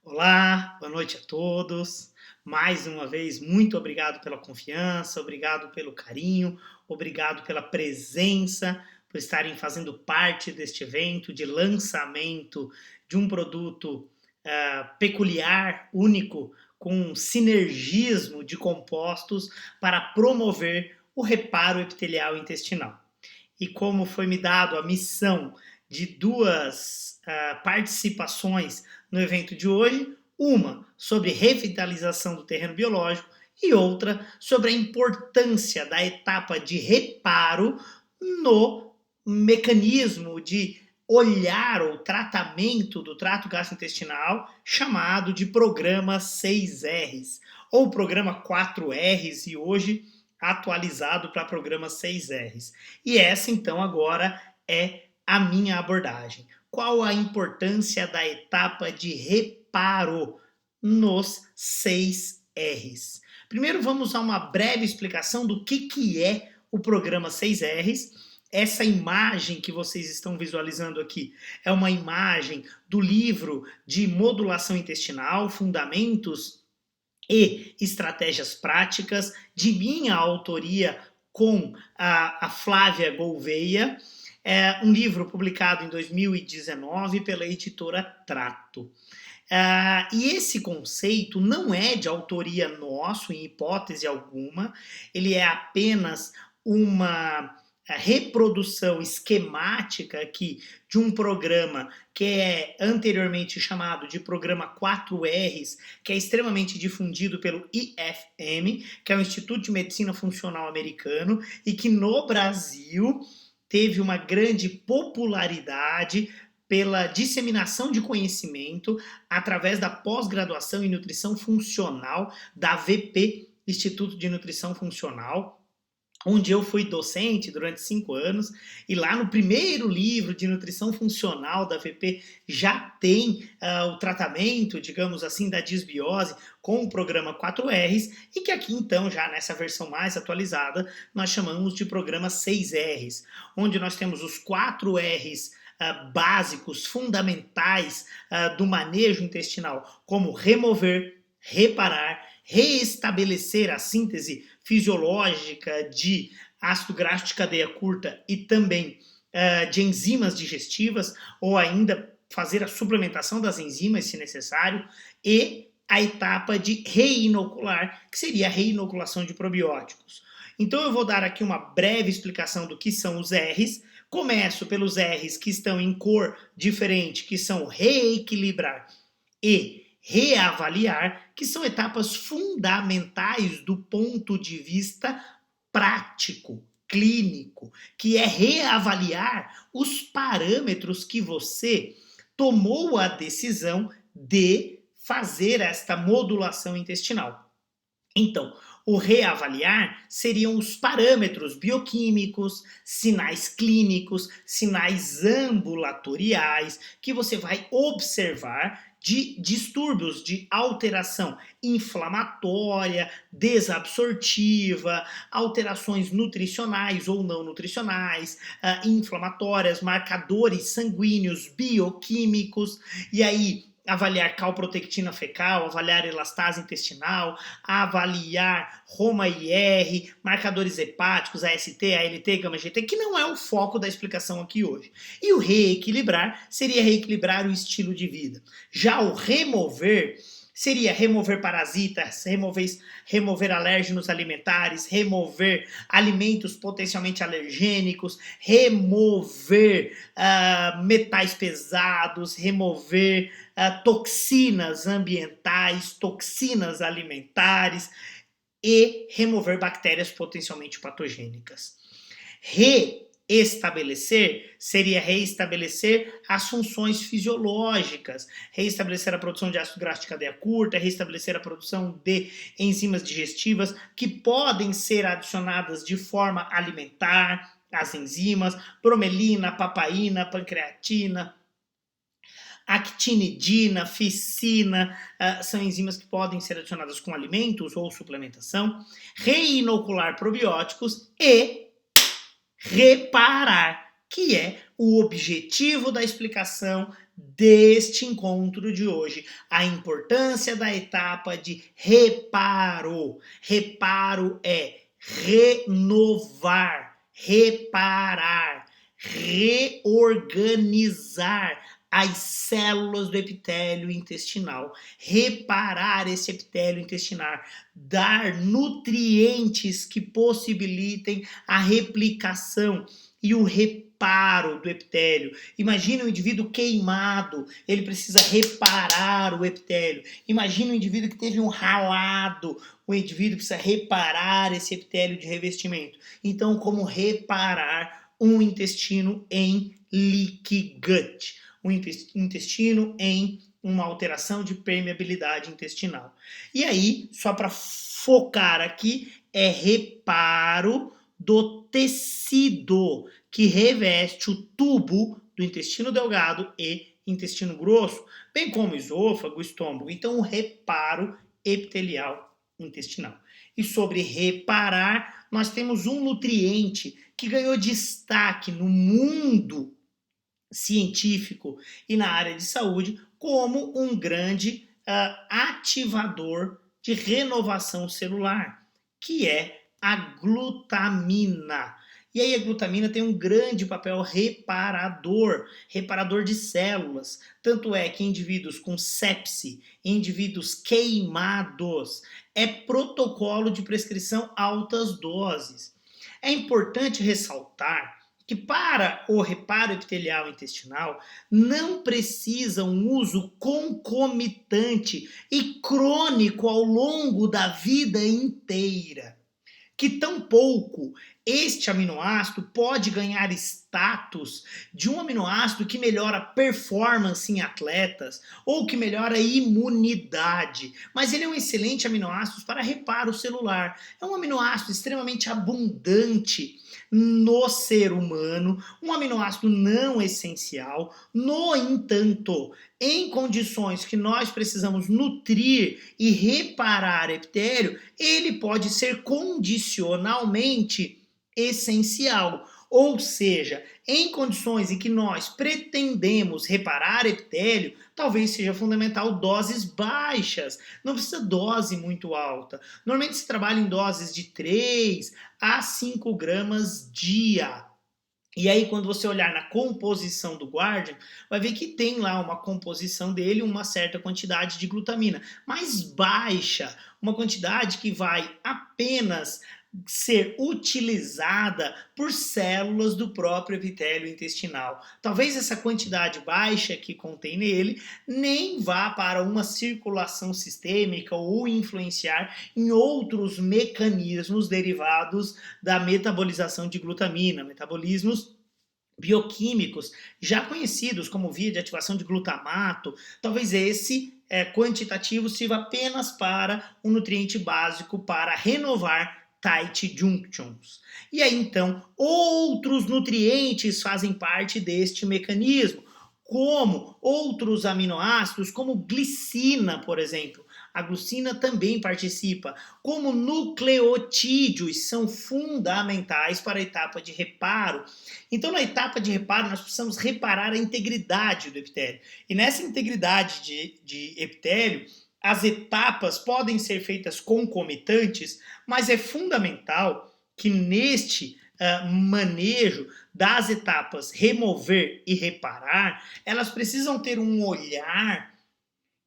Olá, boa noite a todos. Mais uma vez, muito obrigado pela confiança, obrigado pelo carinho, obrigado pela presença, por estarem fazendo parte deste evento de lançamento de um produto peculiar, único, com sinergismo de compostos para promover o reparo epitelial intestinal. E como foi me dado a missão de duas participações no evento de hoje, uma sobre revitalização do terreno biológico e outra sobre a importância da etapa de reparo no mecanismo de olhar o tratamento do trato gastrointestinal chamado de programa 6Rs ou programa 4Rs e hoje atualizado para programa 6Rs. E essa então agora é a minha abordagem. Qual a importância da etapa de reparo nos 6Rs? Primeiro vamos a uma breve explicação do que é o programa 6Rs. Essa imagem que vocês estão visualizando aqui é uma imagem do livro de modulação intestinal, Fundamentos e Estratégias Práticas, de minha autoria com a Flávia Gouveia. É um livro publicado em 2019 pela editora Trato. E esse conceito não é de autoria nosso, em hipótese alguma, ele é apenas uma reprodução esquemática aqui de um programa que é anteriormente chamado de programa 4Rs, que é extremamente difundido pelo IFM, que é o Instituto de Medicina Funcional Americano, e que no Brasil teve uma grande popularidade pela disseminação de conhecimento através da pós-graduação em nutrição funcional da VP, Instituto de Nutrição Funcional, onde eu fui docente durante 5 anos, e lá no primeiro livro de nutrição funcional da VP já tem o tratamento, digamos assim, da disbiose com o programa 4Rs, e que aqui então, já nessa versão mais atualizada, nós chamamos de programa 6Rs, onde nós temos os 4Rs básicos, fundamentais do manejo intestinal, como remover, reparar, reestabelecer a síntese fisiológica de ácido graxo de cadeia curta e também de enzimas digestivas, ou ainda fazer a suplementação das enzimas, se necessário, e a etapa de reinocular, que seria a reinoculação de probióticos. Então eu vou dar aqui uma breve explicação do que são os R's. Começo pelos R's que estão em cor diferente, que são reequilibrar e reavaliar, que são etapas fundamentais do ponto de vista prático, clínico, que é reavaliar os parâmetros que você tomou a decisão de fazer esta modulação intestinal. Então, o reavaliar seriam os parâmetros bioquímicos, sinais clínicos, sinais ambulatoriais que você vai observar de distúrbios de alteração inflamatória, desabsortiva, alterações nutricionais ou não nutricionais, inflamatórias, marcadores sanguíneos, bioquímicos, e aí avaliar calprotectina fecal, avaliar elastase intestinal, avaliar Roma-IR, marcadores hepáticos, AST, ALT, gama-GT, que não é o foco da explicação aqui hoje. E o reequilibrar seria reequilibrar o estilo de vida. Já o remover seria remover parasitas, remover alérgenos alimentares, remover alimentos potencialmente alergênicos, remover metais pesados, remover toxinas ambientais, toxinas alimentares e remover bactérias potencialmente patogênicas. Reestabelecer seria reestabelecer as funções fisiológicas, reestabelecer a produção de ácido graxo de cadeia curta, reestabelecer a produção de enzimas digestivas que podem ser adicionadas de forma alimentar, as enzimas, bromelina, papaina, pancreatina, actinidina, ficina, são enzimas que podem ser adicionadas com alimentos ou suplementação, reinocular probióticos e reparar, que é o objetivo da explicação deste encontro de hoje, a importância da etapa de reparo. Reparo é renovar, reparar, reorganizar as células do epitélio intestinal, reparar esse epitélio intestinal, dar nutrientes que possibilitem a replicação e o reparo do epitélio. Imagina um indivíduo queimado, ele precisa reparar o epitélio. Imagina um indivíduo que teve um ralado, o indivíduo precisa reparar esse epitélio de revestimento. Então, como reparar um intestino em leaky gut, um intestino em uma alteração de permeabilidade intestinal. E aí, só para focar aqui, é reparo do tecido que reveste o tubo do intestino delgado e intestino grosso, bem como esôfago, estômago. Então, o reparo epitelial intestinal. E sobre reparar, nós temos um nutriente que ganhou destaque no mundo científico e na área de saúde como um grande ativador de renovação celular, que é a glutamina. E aí a glutamina tem um grande papel reparador, reparador de células. Tanto é que indivíduos com sepse, indivíduos queimados, é protocolo de prescrição altas doses. É importante ressaltar que para o reparo epitelial intestinal não precisa um uso concomitante e crônico ao longo da vida inteira. Que tampouco este aminoácido pode ganhar status de um aminoácido que melhora performance em atletas ou que melhora imunidade, mas ele é um excelente aminoácido para reparo celular. É um aminoácido extremamente abundante no ser humano, um aminoácido não essencial. No entanto, em condições que nós precisamos nutrir e reparar epitélio, ele pode ser condicionalmente essencial. Ou seja, em condições em que nós pretendemos reparar epitélio, talvez seja fundamental doses baixas, não precisa dose muito alta. Normalmente se trabalha em doses de 3 a 5 gramas dia. E aí, quando você olhar na composição do Guardian, vai ver que tem lá uma composição dele, uma certa quantidade de glutamina, mais baixa, uma quantidade que vai apenas ser utilizada por células do próprio epitélio intestinal. Talvez essa quantidade baixa que contém nele nem vá para uma circulação sistêmica ou influenciar em outros mecanismos derivados da metabolização de glutamina, metabolismos bioquímicos já conhecidos como via de ativação de glutamato. Talvez esse quantitativo sirva apenas para um nutriente básico para renovar tight junctions. E aí então outros nutrientes fazem parte deste mecanismo, como outros aminoácidos, como glicina, por exemplo. A glucina também participa, como nucleotídeos são fundamentais para a etapa de reparo. Então, na etapa de reparo, nós precisamos reparar a integridade do epitélio. E nessa integridade de epitélio, as etapas podem ser feitas concomitantes, mas é fundamental que neste manejo das etapas remover e reparar, elas precisam ter um olhar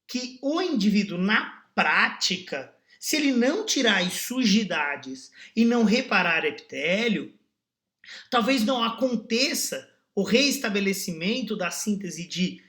que o indivíduo, na prática, se ele não tirar as sujidades e não reparar epitélio, talvez não aconteça o reestabelecimento da síntese de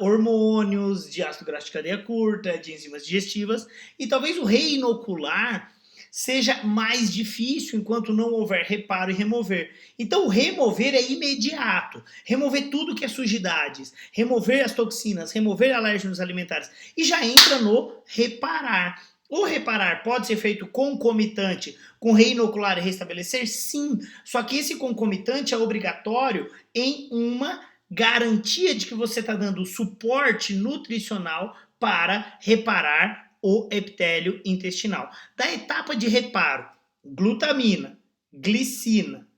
hormônios, de ácido graxo de cadeia curta, de enzimas digestivas, e talvez o reinocular seja mais difícil enquanto não houver reparo e remover. Então o remover é imediato, remover tudo que é sujidades, remover as toxinas, remover alérgenos alimentares, e já entra no reparar. O reparar pode ser feito concomitante com reinocular e restabelecer? Sim, só que esse concomitante é obrigatório em uma garantia de que você está dando suporte nutricional para reparar o epitélio intestinal. Da etapa de reparo, glutamina, glicina,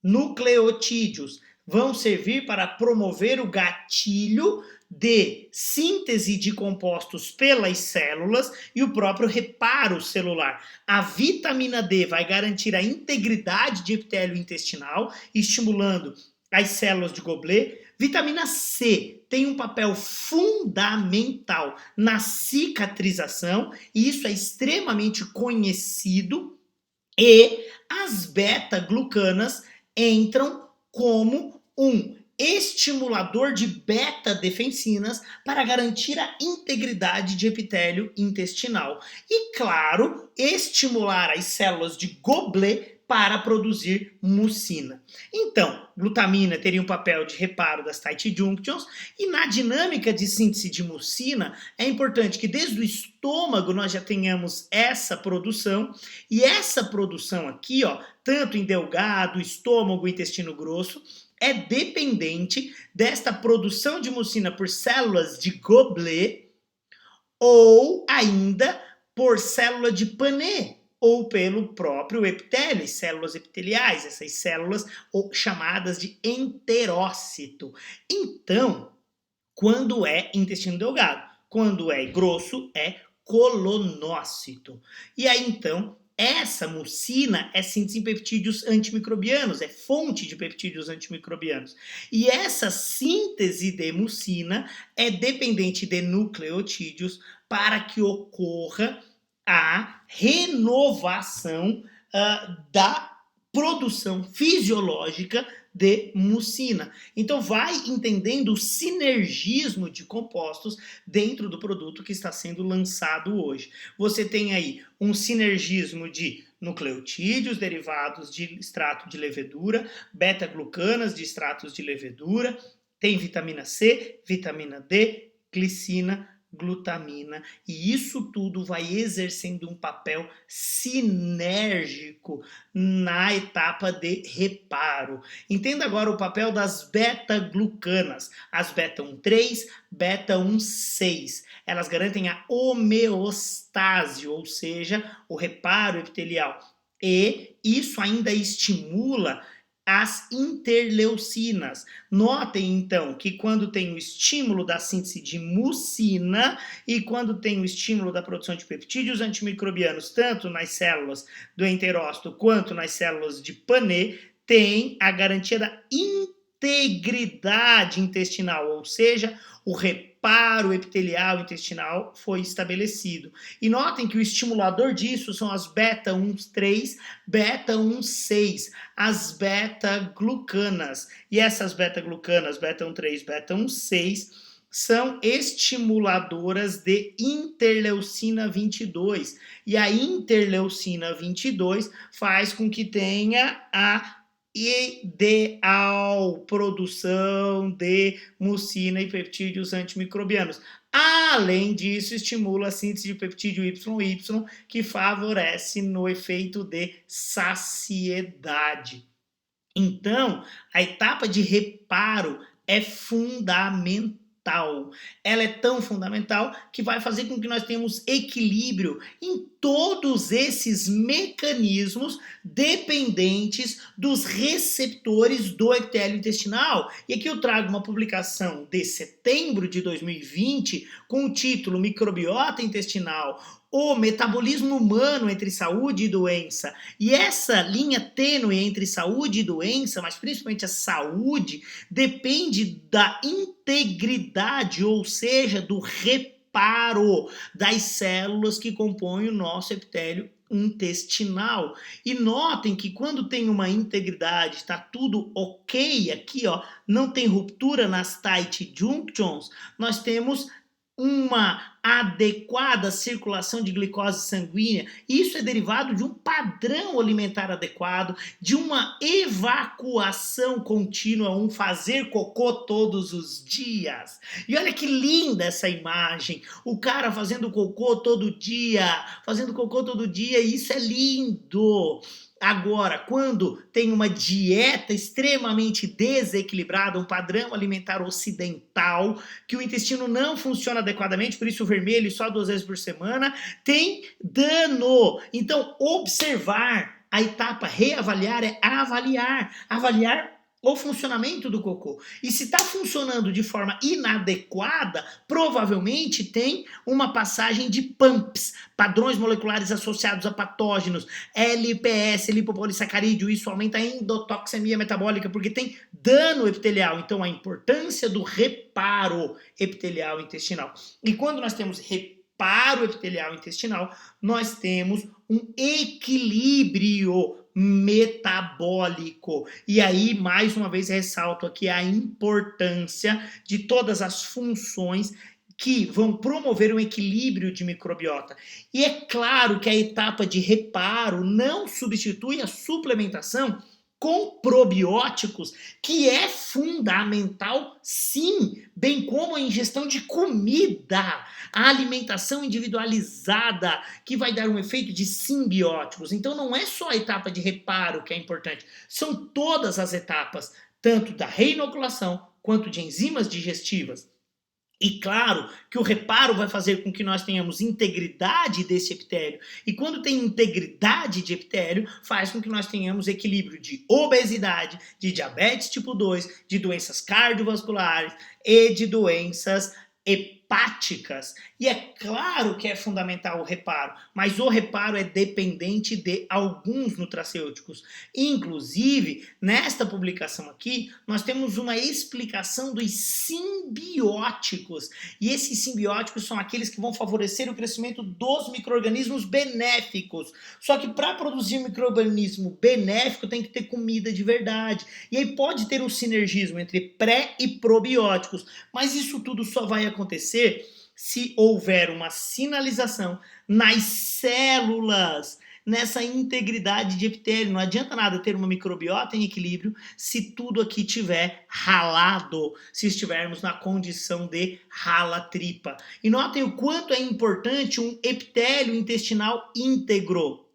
nucleotídeos vão servir para promover o gatilho de síntese de compostos pelas células e o próprio reparo celular. A vitamina D vai garantir a integridade de epitélio intestinal, estimulando as células de Goblet. Vitamina C tem um papel fundamental na cicatrização, e isso é extremamente conhecido, e as beta-glucanas entram como um estimulador de beta-defensinas para garantir a integridade de epitélio intestinal. E, claro, estimular as células de Goblet para produzir mucina. Então, glutamina teria um papel de reparo das tight junctions, e na dinâmica de síntese de mucina é importante que desde o estômago nós já tenhamos essa produção, e essa produção aqui, ó, tanto em delgado, estômago, intestino grosso, é dependente desta produção de mucina por células de Goblet ou ainda por célula de Panet, ou pelo próprio epitélio, células epiteliais, essas células chamadas de enterócito. Então, quando é intestino delgado, quando é grosso, é colonócito. E aí, então, essa mucina é síntese em peptídeos antimicrobianos, é fonte de peptídeos antimicrobianos. E essa síntese de mucina é dependente de nucleotídeos para que ocorra a renovação da produção fisiológica de mucina. Então vai entendendo o sinergismo de compostos dentro do produto que está sendo lançado hoje. Você tem aí um sinergismo de nucleotídeos derivados de extrato de levedura, beta-glucanas de extratos de levedura, tem vitamina C, vitamina D, glicina, glutamina, e isso tudo vai exercendo um papel sinérgico na etapa de reparo. Entenda agora o papel das beta-glucanas, as beta-1,3, beta-1,6. Elas garantem a homeostase, ou seja, o reparo epitelial, e isso ainda estimula as interleucinas. Notem, então, que quando tem o estímulo da síntese de mucina e quando tem o estímulo da produção de peptídeos antimicrobianos, tanto nas células do enterócito quanto nas células de Panet, tem a garantia da integridade intestinal, ou seja, o reparo epitelial intestinal foi estabelecido. E notem que o estimulador disso são as beta-1,3, beta-1,6, as beta-glucanas. E essas beta-glucanas, beta-1,3, beta-1,6, são estimuladoras de interleucina 22. E a interleucina 22 faz com que tenha a ideal produção de mucina e peptídeos antimicrobianos. Além disso, estimula a síntese de peptídeo YY, que favorece no efeito de saciedade. Então, a etapa de reparo é fundamental. Ela é tão fundamental que vai fazer com que nós tenhamos equilíbrio em todos esses mecanismos dependentes dos receptores do epitélio intestinal. E aqui eu trago uma publicação de setembro de 2020 com o título Microbiota Intestinal, o metabolismo humano entre saúde e doença. E essa linha tênue entre saúde e doença, mas principalmente a saúde, depende da integridade, ou seja, do reparo das células que compõem o nosso epitélio intestinal. E notem que quando tem uma integridade, está tudo ok aqui, ó, não tem ruptura nas tight junctions, nós temos uma adequada circulação de glicose sanguínea. Isso é derivado de um padrão alimentar adequado, de uma evacuação contínua, um fazer cocô todos os dias. E olha que linda essa imagem, o cara fazendo cocô todo dia, isso é lindo. Agora, quando tem uma dieta extremamente desequilibrada, um padrão alimentar ocidental, que o intestino não funciona adequadamente, por isso o vermelho só 2 vezes por semana, tem dano. Então, observar a etapa reavaliar é avaliar o funcionamento do cocô. E se está funcionando de forma inadequada, provavelmente tem uma passagem de PAMPs, padrões moleculares associados a patógenos, LPS, lipopolissacarídeo, isso aumenta a endotoxemia metabólica, porque tem dano epitelial. Então, a importância do reparo epitelial intestinal. E quando nós temos reparo epitelial intestinal, nós temos um equilíbrio metabólico. E aí, mais uma vez, ressalto aqui a importância de todas as funções que vão promover um equilíbrio de microbiota. E é claro que a etapa de reparo não substitui a suplementação com probióticos, que é fundamental, sim, bem como a ingestão de comida, a alimentação individualizada, que vai dar um efeito de simbióticos. Então não é só a etapa de reparo que é importante, são todas as etapas, tanto da reinoculação quanto de enzimas digestivas. E claro que o reparo vai fazer com que nós tenhamos integridade desse epitélio. E quando tem integridade de epitélio, faz com que nós tenhamos equilíbrio de obesidade, de diabetes tipo 2, de doenças cardiovasculares e de doenças hepáticas. E é claro que é fundamental o reparo, mas o reparo é dependente de alguns nutracêuticos. Inclusive, nesta publicação aqui, nós temos uma explicação dos simbióticos. E esses simbióticos são aqueles que vão favorecer o crescimento dos micro-organismos benéficos. Só que para produzir um micro-organismo benéfico tem que ter comida de verdade. E aí pode ter um sinergismo entre pré e probióticos, mas isso tudo só vai acontecer se houver uma sinalização nas células, nessa integridade de epitélio. Não adianta nada ter uma microbiota em equilíbrio se tudo aqui tiver ralado, se estivermos na condição de rala-tripa. E notem o quanto é importante um epitélio intestinal íntegro.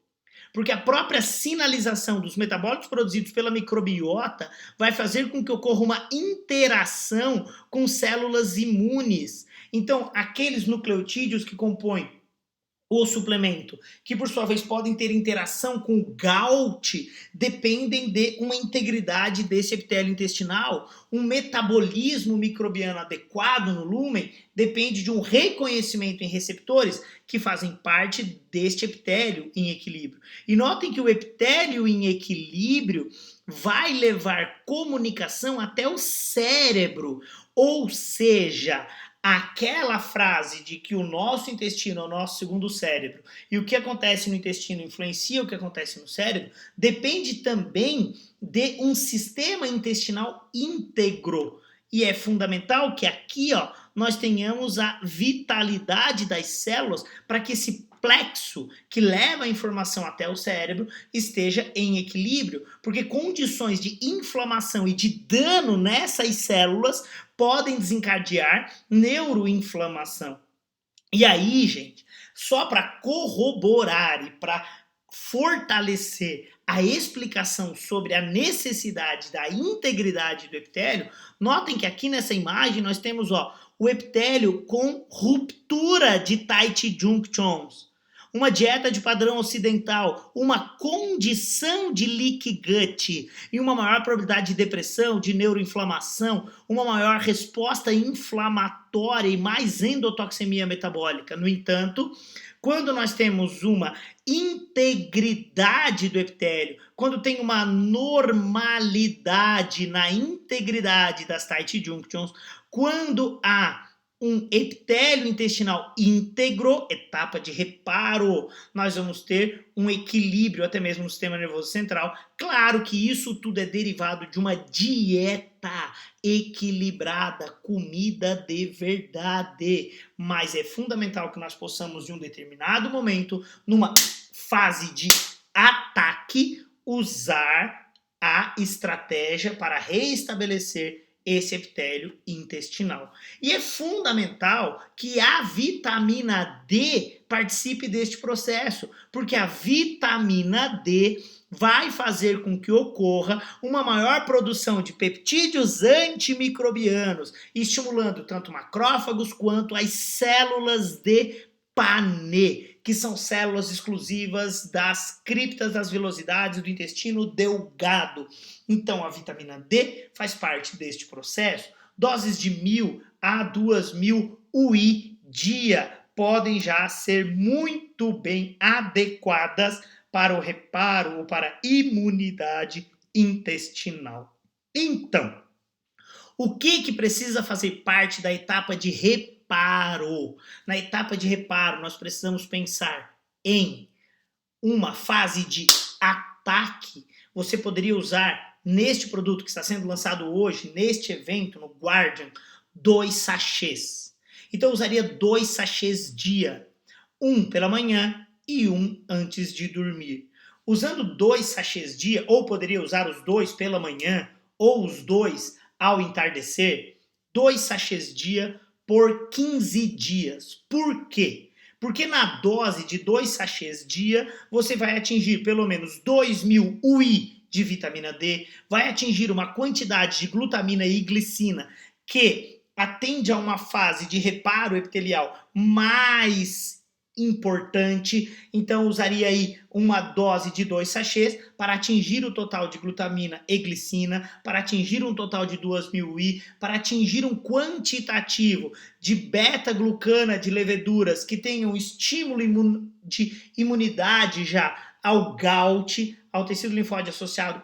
Porque a própria sinalização dos metabólitos produzidos pela microbiota vai fazer com que ocorra uma interação com células imunes. Então, aqueles nucleotídeos que compõem o suplemento, que por sua vez podem ter interação com o GALT, dependem de uma integridade desse epitélio intestinal. Um metabolismo microbiano adequado no lúmen depende de um reconhecimento em receptores que fazem parte deste epitélio em equilíbrio. E notem que o epitélio em equilíbrio vai levar comunicação até o cérebro, ou seja, aquela frase de que o nosso intestino é o nosso segundo cérebro e o que acontece no intestino influencia o que acontece no cérebro, depende também de um sistema intestinal íntegro. E é fundamental que aqui nós tenhamos a vitalidade das células para que esse plexo que leva a informação até o cérebro esteja em equilíbrio, porque condições de inflamação e de dano nessas células podem desencadear neuroinflamação. E aí, gente, só para corroborar e para fortalecer a explicação sobre a necessidade da integridade do epitélio, notem que aqui nessa imagem nós temos o epitélio com ruptura de tight junctions, uma dieta de padrão ocidental, uma condição de leaky gut e uma maior probabilidade de depressão, de neuroinflamação, uma maior resposta inflamatória e mais endotoxemia metabólica. No entanto, quando nós temos uma integridade do epitélio, quando tem uma normalidade na integridade das tight junctions, quando há um epitélio intestinal íntegro, etapa de reparo, nós vamos ter um equilíbrio até mesmo no sistema nervoso central. Claro que isso tudo é derivado de uma dieta equilibrada, comida de verdade, mas é fundamental que nós possamos, em um determinado momento, numa fase de ataque, usar a estratégia para reestabelecer esse epitélio intestinal. E é fundamental que a vitamina D participe deste processo, porque a vitamina D vai fazer com que ocorra uma maior produção de peptídeos antimicrobianos, estimulando tanto macrófagos quanto as células de PANE, que são células exclusivas das criptas das velocidades do intestino delgado. Então, a vitamina D faz parte deste processo. Doses de 1.000 a 2.000 UI dia podem já ser muito bem adequadas para o reparo ou para a imunidade intestinal. Então, o que precisa fazer parte da etapa de reparo? Na etapa de reparo, nós precisamos pensar em uma fase de ataque. Você poderia usar neste produto que está sendo lançado hoje, neste evento, no Guardian, 2 sachês. Então eu usaria 2 sachês dia, um pela manhã e um antes de dormir. Usando 2 sachês dia, ou poderia usar os 2 pela manhã, ou os 2 ao entardecer, 2 sachês dia por 15 dias. Por quê? Porque na dose de 2 sachês dia, você vai atingir pelo menos 2.000 UI de vitamina D, vai atingir uma quantidade de glutamina e glicina que atende a uma fase de reparo epitelial mais importante. Então usaria aí uma dose de 2 sachês para atingir o total de glutamina e glicina, para atingir um total de 2.000 UI, para atingir um quantitativo de beta-glucana de leveduras que tenham estímulo de imunidade já ao gout, ao tecido linfóide associado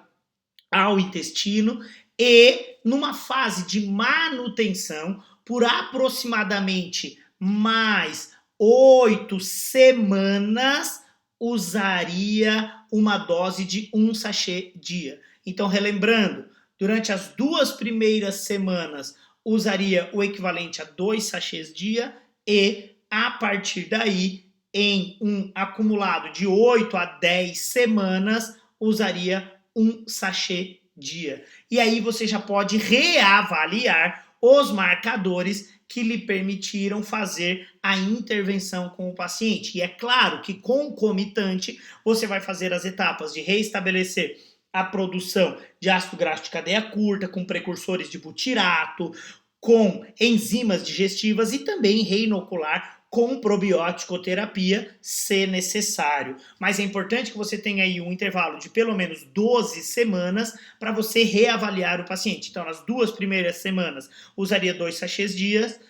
ao intestino, e numa fase de manutenção por aproximadamente mais 8 semanas, usaria uma dose de 1 sachê dia. Então, relembrando, durante as 2 primeiras semanas, usaria o equivalente a 2 sachês dia e, a partir daí, em um acumulado de 8 a 10 semanas, usaria 1 sachê dia. E aí você já pode reavaliar os marcadores que lhe permitiram fazer a intervenção com o paciente. E é claro que concomitante você vai fazer as etapas de reestabelecer a produção de ácido graxo de cadeia curta, com precursores de butirato, com enzimas digestivas e também reinocular com probiótico-terapia, se necessário. Mas é importante que você tenha aí um intervalo de pelo menos 12 semanas para você reavaliar o paciente. Então, nas 2 primeiras semanas, usaria 2 sachês dias,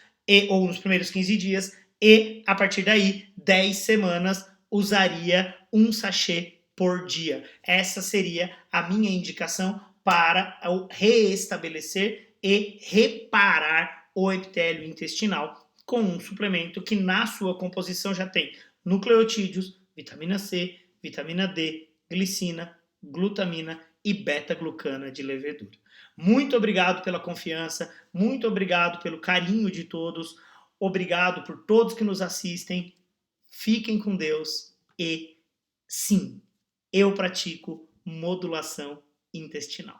ou nos primeiros 15 dias, e a partir daí, 10 semanas, usaria 1 sachê por dia. Essa seria a minha indicação para o reestabelecer e reparar o epitélio intestinal com um suplemento que na sua composição já tem nucleotídeos, vitamina C, vitamina D, glicina, glutamina e beta-glucana de levedura. Muito obrigado pela confiança, muito obrigado pelo carinho de todos, obrigado por todos que nos assistem. Fiquem com Deus e sim, eu pratico modulação intestinal.